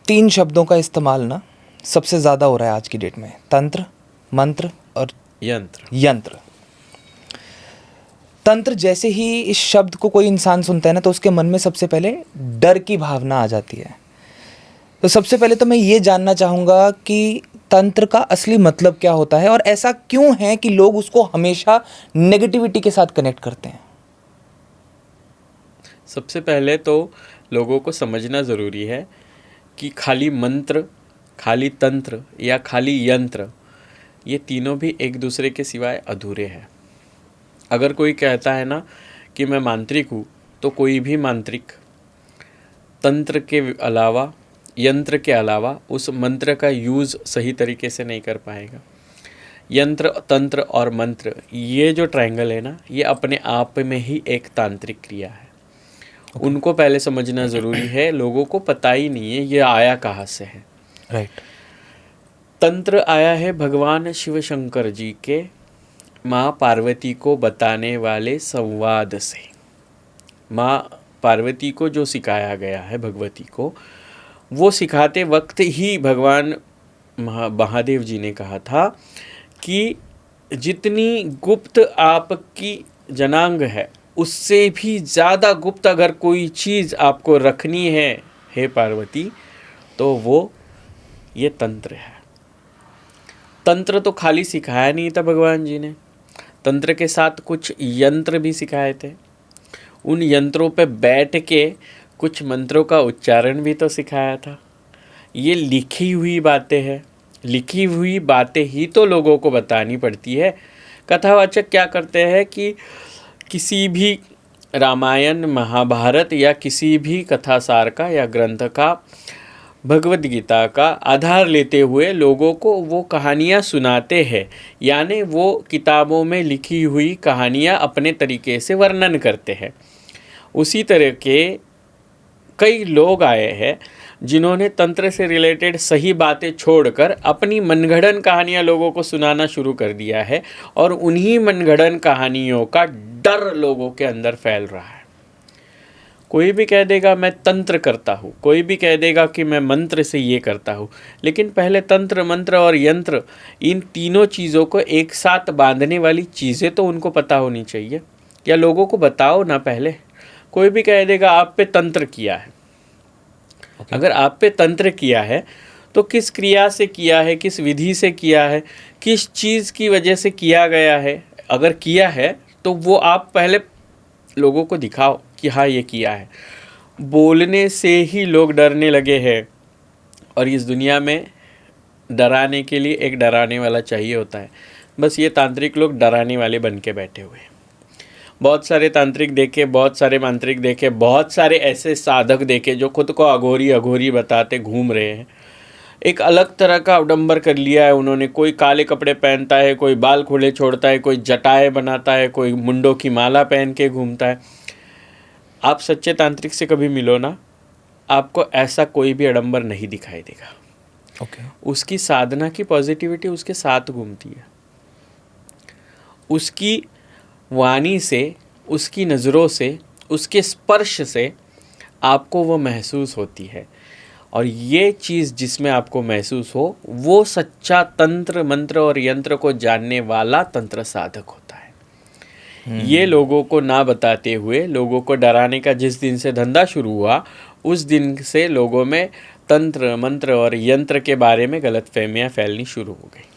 तीन शब्दों का इस्तेमाल ना सबसे ज़्यादा हो रहा है आज की डेट में, तंत्र, मंत्र और यंत्र। तंत्र जैसे ही इस शब्द को कोई इंसान सुनता है ना तो उसके मन में सबसे पहले डर की भावना आ जाती है। तो सबसे पहले तो मैं ये जानना चाहूँगा कि तंत्र का असली मतलब क्या होता है और ऐसा क्यों है कि लोग उसको हमेशा नेगेटिविटी के साथ कनेक्ट करते हैं। सबसे पहले तो लोगों को समझना ज़रूरी है कि खाली मंत्र, खाली तंत्र या खाली यंत्र, ये तीनों भी एक दूसरे के सिवाय अधूरे हैं। अगर कोई कहता है ना कि मैं मांत्रिक हूँ, तो कोई भी मांत्रिक तंत्र के अलावा, यंत्र के अलावा उस मंत्र का यूज़ सही तरीके से नहीं कर पाएगा। यंत्र, तंत्र और मंत्र, ये जो ट्रायंगल है ना, ये अपने आप में ही एक तांत्रिक क्रिया है। उनको पहले समझना ज़रूरी है। लोगों को पता ही नहीं है ये आया कहाँ से है। राइट। तंत्र आया है भगवान शिव शंकर जी के माँ पार्वती को बताने वाले संवाद से। माँ पार्वती को जो सिखाया गया है भगवती को, वो सिखाते वक्त ही भगवान महादेव जी ने कहा था कि जितनी गुप्त आपकी जनांग है, उससे भी ज़्यादा गुप्त अगर कोई चीज़ आपको रखनी है हे पार्वती, तो वो ये तंत्र है। तंत्र तो खाली सिखाया नहीं था भगवान जी ने, तंत्र के साथ कुछ यंत्र भी सिखाए थे। उन यंत्रों पे बैठ के कुछ मंत्रों का उच्चारण भी तो सिखाया था। ये लिखी हुई बातें हैं, लिखी हुई बातें ही तो लोगों को बतानी पड़ती है। कथावाचक क्या करते हैं कि किसी भी रामायण, महाभारत या किसी भी कथासार का या ग्रंथ का, भगवद गीता का आधार लेते हुए लोगों को वो कहानियाँ सुनाते हैं, यानी वो किताबों में लिखी हुई कहानियाँ अपने तरीके से वर्णन करते हैं। उसी तरह के कई लोग आए हैं जिन्होंने तंत्र से रिलेटेड सही बातें छोड़कर अपनी मनगढ़ंत कहानियाँ लोगों को सुनाना शुरू कर दिया है, और उन्हीं मनगढ़ंत कहानियों का डर लोगों के अंदर फैल रहा है। कोई भी कह देगा मैं तंत्र करता हूँ, कोई भी कह देगा कि मैं मंत्र से ये करता हूँ, लेकिन पहले तंत्र, मंत्र और यंत्र, इन तीनों चीज़ों को एक साथ बांधने वाली चीज़ें तो उनको पता होनी चाहिए, या लोगों को बताओ ना पहले। कोई भी कह देगा आप पे तंत्र किया है। अगर आप पे तंत्र किया है तो किस क्रिया से किया है, किस विधि से किया है, किस चीज़ की वजह से किया गया है। अगर किया है तो वो आप पहले लोगों को दिखाओ कि हाँ ये किया है। बोलने से ही लोग डरने लगे हैं, और इस दुनिया में डराने के लिए एक डराने वाला चाहिए होता है। बस ये तांत्रिक लोग डराने वाले बन के बैठे हुए हैं। बहुत सारे तांत्रिक देखे, बहुत सारे मांत्रिक देखे, बहुत सारे ऐसे साधक देखे जो खुद को अघोरी अघोरी बताते घूम रहे हैं। एक अलग तरह का अवडंबर कर लिया है उन्होंने। कोई काले कपड़े पहनता है, कोई बाल खुले छोड़ता है, कोई जटाएं बनाता है, कोई मुंडों की माला पहन के घूमता है। आप सच्चे तांत्रिक से कभी मिलो ना, आपको ऐसा कोई भी अडंबर नहीं दिखाई देगा। उसकी साधना की पॉजिटिविटी उसके साथ घूमती है। उसकी वाणी से, उसकी नज़रों से, उसके स्पर्श से आपको वो महसूस होती है, और ये चीज़ जिसमें आपको महसूस हो, वो सच्चा तंत्र, मंत्र और यंत्र को जानने वाला तंत्र साधक होता है। ये लोगों को ना बताते हुए, लोगों को डराने का जिस दिन से धंधा शुरू हुआ, उस दिन से लोगों में तंत्र, मंत्र और यंत्र के बारे में गलतफहमियां फैलनी शुरू हो गई।